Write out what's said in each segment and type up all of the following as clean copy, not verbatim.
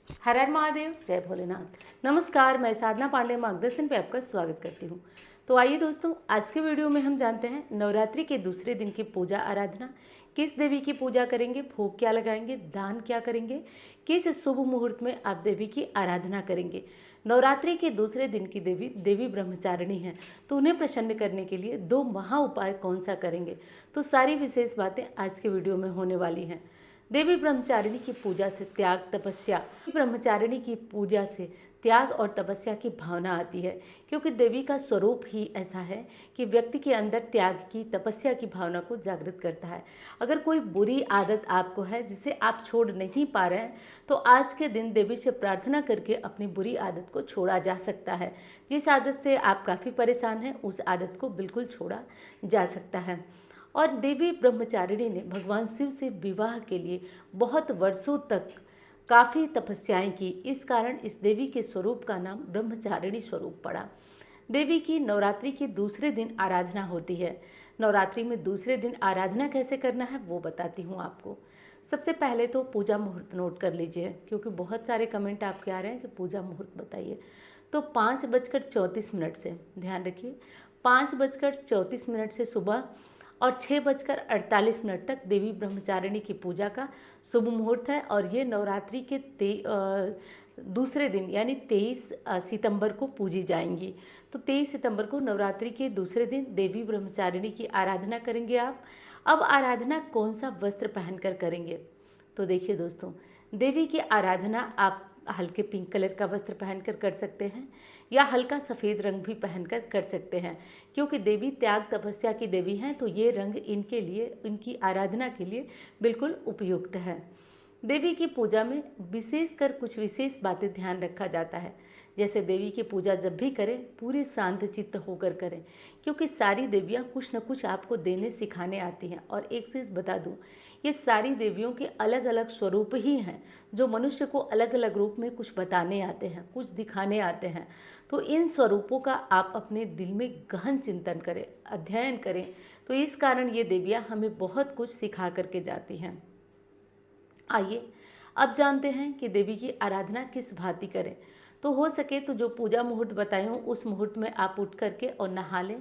हर हर महादेव, जय भोलेनाथ। नमस्कार, मैं साधना पांडे मार्गदर्शन पे आपका स्वागत करती हूँ। तो आइए दोस्तों, आज के वीडियो में हम जानते हैं नवरात्रि के दूसरे दिन की पूजा आराधना। किस देवी की पूजा करेंगे, भोग क्या लगाएंगे, दान क्या करेंगे, किस शुभ मुहूर्त में आप देवी की आराधना करेंगे। नवरात्रि के दूसरे दिन की देवी देवी ब्रह्मचारिणी हैं, तो उन्हें प्रसन्न करने के लिए दो महा उपाय कौन सा करेंगे, तो सारी विशेष बातें आज के वीडियो में होने वाली हैं। देवी ब्रह्मचारिणी की पूजा से त्याग तपस्या ब्रह्मचारिणी की पूजा से त्याग और तपस्या की भावना आती है, क्योंकि देवी का स्वरूप ही ऐसा है कि व्यक्ति के अंदर त्याग की तपस्या की भावना को जागृत करता है। अगर कोई बुरी आदत आपको है जिसे आप छोड़ नहीं पा रहे हैं, तो आज के दिन देवी से प्रार्थना करके अपनी बुरी आदत को छोड़ा जा सकता है। जिस आदत से आप काफ़ी परेशान हैं, उस आदत को बिल्कुल छोड़ा जा सकता है। और देवी ब्रह्मचारिणी ने भगवान शिव से विवाह के लिए बहुत वर्षों तक काफ़ी तपस्याएं की। इस कारण इस देवी के स्वरूप का नाम ब्रह्मचारिणी स्वरूप पड़ा। देवी की नवरात्रि के दूसरे दिन आराधना होती है। नवरात्रि में दूसरे दिन आराधना कैसे करना है वो बताती हूँ आपको। सबसे पहले तो पूजा मुहूर्त नोट कर लीजिए, क्योंकि बहुत सारे कमेंट आपके आ रहे हैं कि पूजा मुहूर्त बताइए। तो 5:34 से, ध्यान रखिए, 5:34 से सुबह और 6:48 तक देवी ब्रह्मचारिणी की पूजा का शुभ मुहूर्त है। और ये नवरात्रि के दूसरे दिन यानी 23 सितंबर को पूजी जाएंगी। तो 23 सितंबर को नवरात्रि के दूसरे दिन देवी ब्रह्मचारिणी की आराधना करेंगे आप। अब आराधना कौन सा वस्त्र पहनकर करेंगे, तो देखिए दोस्तों, देवी की आराधना आप हल्के पिंक कलर का वस्त्र पहनकर कर सकते हैं, या हल्का सफ़ेद रंग भी पहनकर कर सकते हैं। क्योंकि देवी त्याग तपस्या की देवी हैं, तो ये रंग इनके लिए, इनकी आराधना के लिए बिल्कुल उपयुक्त है। देवी की पूजा में विशेषकर कुछ विशेष बातें ध्यान रखा जाता है। जैसे देवी की पूजा जब भी करें, पूरे शांत चित्त होकर करें, क्योंकि सारी देवियाँ कुछ न कुछ आपको देने सिखाने आती हैं। और एक चीज़ बता दूँ, ये सारी देवियों के अलग अलग स्वरूप ही हैं, जो मनुष्य को अलग अलग रूप में कुछ बताने आते हैं, कुछ दिखाने आते हैं। तो इन स्वरूपों का आप अपने दिल में गहन चिंतन करें, अध्ययन करें, तो इस कारण ये देवियाँ हमें बहुत कुछ सिखा करके जाती हैं। आइए अब जानते हैं कि देवी की आराधना किस भांति करें। तो हो सके तो जो पूजा मुहूर्त बताए हूँ, उस मुहूर्त में आप उठ करके और नहा लें।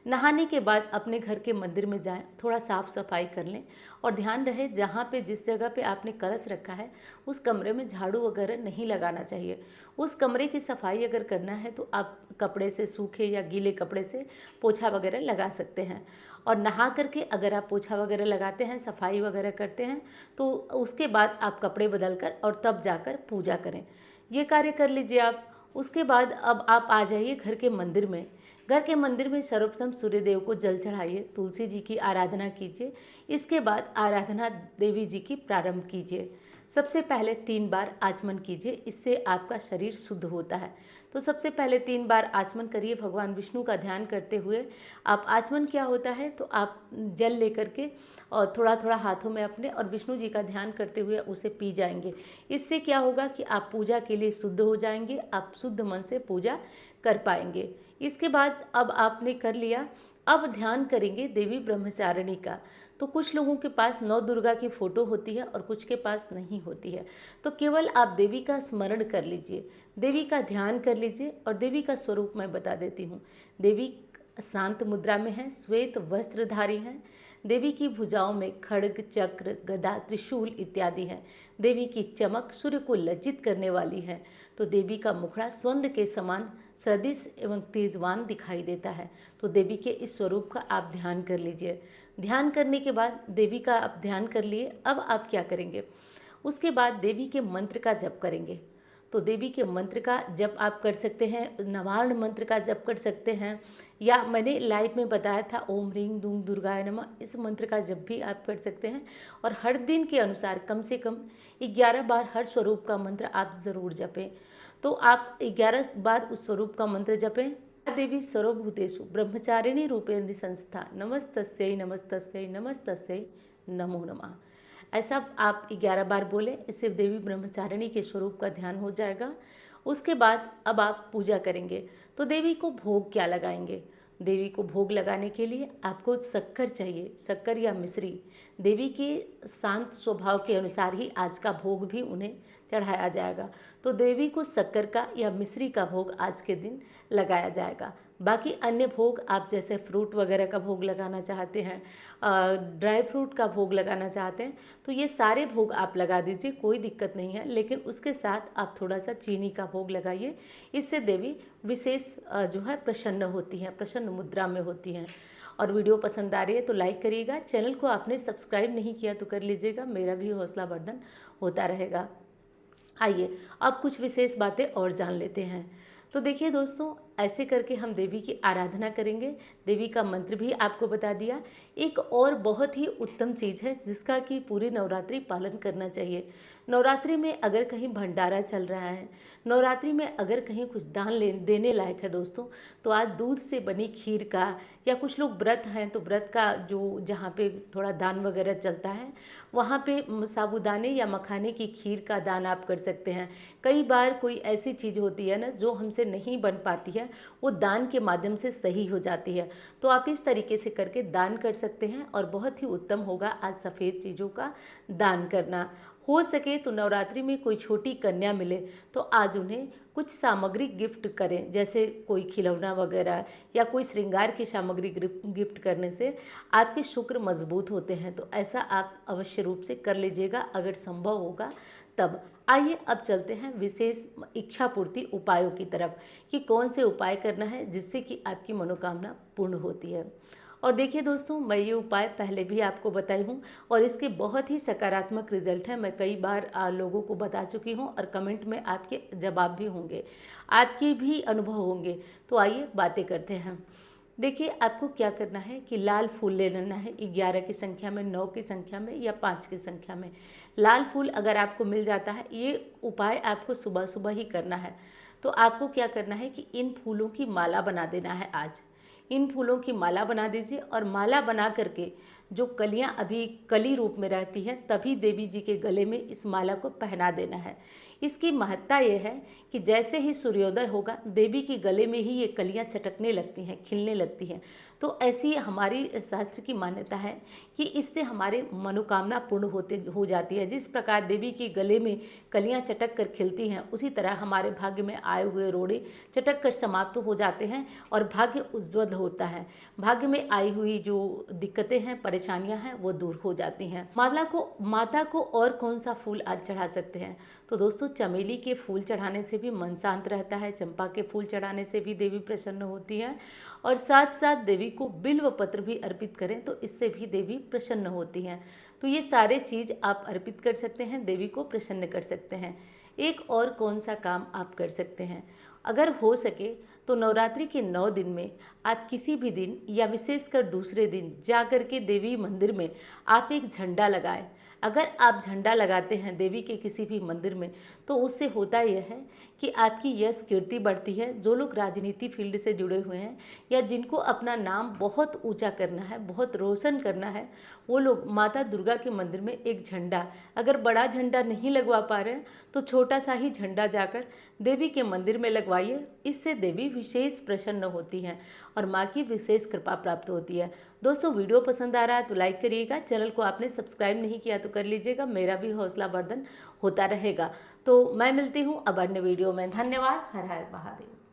नहाने के बाद अपने घर के मंदिर में जाएं, थोड़ा साफ सफाई कर लें, और ध्यान रहे जहाँ पे, जिस जगह पे आपने कलश रखा है, उस कमरे में झाड़ू वगैरह नहीं लगाना चाहिए। उस कमरे की सफाई अगर करना है तो आप कपड़े से, सूखे या गीले कपड़े से पोछा वगैरह लगा सकते हैं। और नहा करके अगर आप पोछा वगैरह लगाते हैं, सफाई वगैरह करते हैं, तो उसके बाद आप कपड़े बदल कर और तब जाकर पूजा करें। ये कार्य कर लीजिए आप। उसके बाद अब आप आ जाइए घर के मंदिर में। घर के मंदिर में सर्वप्रथम सूर्यदेव को जल चढ़ाइए, तुलसी जी की आराधना कीजिए। इसके बाद आराधना देवी जी की प्रारंभ कीजिए। सबसे पहले 3 बार आचमन कीजिए, इससे आपका शरीर शुद्ध होता है। तो सबसे पहले 3 बार आचमन करिए, भगवान विष्णु का ध्यान करते हुए। आप आचमन क्या होता है, तो आप जल लेकर के और थोड़ा थोड़ा हाथों में अपने, और विष्णु जी का ध्यान करते हुए उसे पी जाएंगे। इससे क्या होगा कि आप पूजा के लिए शुद्ध हो जाएंगे, आप शुद्ध मन से पूजा कर पाएंगे। इसके बाद अब आपने कर लिया, अब ध्यान करेंगे देवी ब्रह्मचारिणी का। तो कुछ लोगों के पास नौ दुर्गा की फ़ोटो होती है और कुछ के पास नहीं होती है। तो केवल आप देवी का स्मरण कर लीजिए, देवी का ध्यान कर लीजिए। और देवी का स्वरूप मैं बता देती हूँ। देवी शांत मुद्रा में है, श्वेत वस्त्रधारी हैं। देवी की भुजाओं में खड्ग, चक्र, गदा, त्रिशूल इत्यादि हैं। देवी की चमक सूर्य को लज्जित करने वाली है। तो देवी का मुखड़ा स्वर्ण के समान सदिश एवं तेजवान दिखाई देता है। तो देवी के इस स्वरूप का आप ध्यान कर लीजिए। ध्यान करने के बाद देवी का आप ध्यान कर लिए, अब आप क्या करेंगे, उसके बाद देवी के मंत्र का जप करेंगे। तो देवी के मंत्र का जप आप कर सकते हैं, नवार्ण मंत्र का जप कर सकते हैं, या मैंने लाइव में बताया था ओम ह्रीं दूं दुर्गाय नमः, इस मंत्र का जप भी आप कर सकते हैं। और हर दिन के अनुसार कम से कम 11 बार हर स्वरूप का मंत्र आप ज़रूर जपें। तो आप 11 बार उस स्वरूप का मंत्र जपें। देवी सर्वभूतेषु ब्रह्मचारिणी रूपेण संस्था नमस्तस्यै नमस्तस्यै नमस्तस्यै नमो नमः। ऐसा आप 11 बार बोलें, इससे देवी ब्रह्मचारिणी के स्वरूप का ध्यान हो जाएगा। उसके बाद अब आप पूजा करेंगे। तो देवी को भोग क्या लगाएंगे, देवी को भोग लगाने के लिए आपको शक्कर चाहिए, शक्कर या मिश्री। देवी के शांत स्वभाव के अनुसार ही आज का भोग भी उन्हें चढ़ाया जाएगा। तो देवी को शक्कर का या मिश्री का भोग आज के दिन लगाया जाएगा। बाकी अन्य भोग आप जैसे फ्रूट वगैरह का भोग लगाना चाहते हैं, ड्राई फ्रूट का भोग लगाना चाहते हैं, तो ये सारे भोग आप लगा दीजिए, कोई दिक्कत नहीं है। लेकिन उसके साथ आप थोड़ा सा चीनी का भोग लगाइए, इससे देवी विशेष जो है प्रसन्न होती हैं, प्रसन्न मुद्रा में होती हैं। और वीडियो पसंद आ रही है तो लाइक करिएगा। चैनल को आपने सब्सक्राइब नहीं किया तो कर लीजिएगा, मेरा भी हौसला वर्धन होता रहेगा। आइए अब कुछ विशेष बातें और जान लेते हैं। तो देखिए दोस्तों, ऐसे करके हम देवी की आराधना करेंगे। देवी का मंत्र भी आपको बता दिया। एक और बहुत ही उत्तम चीज़ है जिसका कि पूरी नवरात्रि पालन करना चाहिए। नवरात्रि में अगर कहीं भंडारा चल रहा है, नवरात्रि में अगर कहीं कुछ दान देने लायक है दोस्तों, तो आज दूध से बनी खीर का, या कुछ लोग व्रत हैं तो व्रत का जो जहाँ पे थोड़ा दान वगैरह चलता है वहाँ पे साबूदाने या मखाने की खीर का दान आप कर सकते हैं। कई बार कोई ऐसी चीज़ होती है ना जो हमसे नहीं बन पाती है, वो दान के माध्यम से सही हो जाती है। तो आप इस तरीके से करके दान कर सकते हैं और बहुत ही उत्तम होगा आज सफ़ेद चीज़ों का दान करना। हो सके तो नवरात्रि में कोई छोटी कन्या मिले तो आज उन्हें कुछ सामग्री गिफ्ट करें, जैसे कोई खिलौना वगैरह या कोई श्रृंगार की सामग्री गिफ्ट करने से आपके शुक्र मजबूत होते हैं। तो ऐसा आप अवश्य रूप से कर लीजिएगा अगर संभव होगा तब। आइए अब चलते हैं विशेष इच्छा पूर्ति उपायों की तरफ कि कौन से उपाय करना है जिससे कि आपकी मनोकामना पूर्ण होती है। और देखिए दोस्तों, मैं ये उपाय पहले भी आपको बताई हूँ और इसके बहुत ही सकारात्मक रिजल्ट हैं। मैं कई बार लोगों को बता चुकी हूँ और कमेंट में आपके जवाब भी होंगे, आपके भी अनुभव होंगे। तो आइए बातें करते हैं। देखिए, आपको क्या करना है कि लाल फूल ले लेना है 11 की संख्या में, 9 की संख्या में या 5 की संख्या में। लाल फूल अगर आपको मिल जाता है, ये उपाय आपको सुबह सुबह ही करना है। तो आपको क्या करना है कि इन फूलों की माला बना देना है। आज इन फूलों की माला बना दीजिए और माला बना करके जो कलियां अभी कली रूप में रहती हैं तभी देवी जी के गले में इस माला को पहना देना है। इसकी महत्ता यह है कि जैसे ही सूर्योदय होगा देवी के गले में ही ये कलियां चटकने लगती हैं, खिलने लगती हैं। तो ऐसी हमारी शास्त्र की मान्यता है कि इससे हमारे मनोकामना पूर्ण हो जाती है। जिस प्रकार देवी के गले में कलियां चटक कर खिलती हैं, उसी तरह हमारे भाग्य में आए हुए रोड़े चटक कर समाप्त हो जाते हैं और भाग्य उज्ज्वल होता है। भाग्य में आई हुई जो दिक्कतें हैं, परेशानियां हैं, वो दूर हो जाती हैं। माता को और कौन सा फूल आज चढ़ा सकते हैं? तो दोस्तों, चमेली के फूल चढ़ाने से भी मन शांत रहता है, चंपा के फूल चढ़ाने से भी देवी प्रसन्न होती है और साथ साथ देवी को बिल्व पत्र भी अर्पित करें तो इससे भी देवी प्रसन्न होती हैं। तो ये सारे चीज़ आप अर्पित कर सकते हैं, देवी को प्रसन्न कर सकते हैं। एक और कौन सा काम आप कर सकते हैं? अगर हो सके तो नवरात्रि के 9 दिन में आप किसी भी दिन या विशेषकर दूसरे दिन जा कर के देवी मंदिर में आप एक झंडा लगाएं। अगर आप झंडा लगाते हैं देवी के किसी भी मंदिर में तो उससे होता यह है कि आपकी यश कीर्ति बढ़ती है। जो लोग राजनीति फील्ड से जुड़े हुए हैं या जिनको अपना नाम बहुत ऊंचा करना है, बहुत रोशन करना है, वो लोग माता दुर्गा के मंदिर में एक झंडा, अगर बड़ा झंडा नहीं लगवा पा रहे हैं तो छोटा सा ही झंडा जाकर देवी के मंदिर में लगवाइए। इससे देवी विशेष प्रसन्न होती हैं और माँ की विशेष कृपा प्राप्त होती है। दोस्तों, वीडियो पसंद आ रहा है तो लाइक करिएगा। चैनल को आपने सब्सक्राइब नहीं किया तो कर लीजिएगा, मेरा भी हौसला वर्धन होता रहेगा। तो मैं मिलती हूँ अब अन्य वीडियो में। धन्यवाद। हर हर महादेव।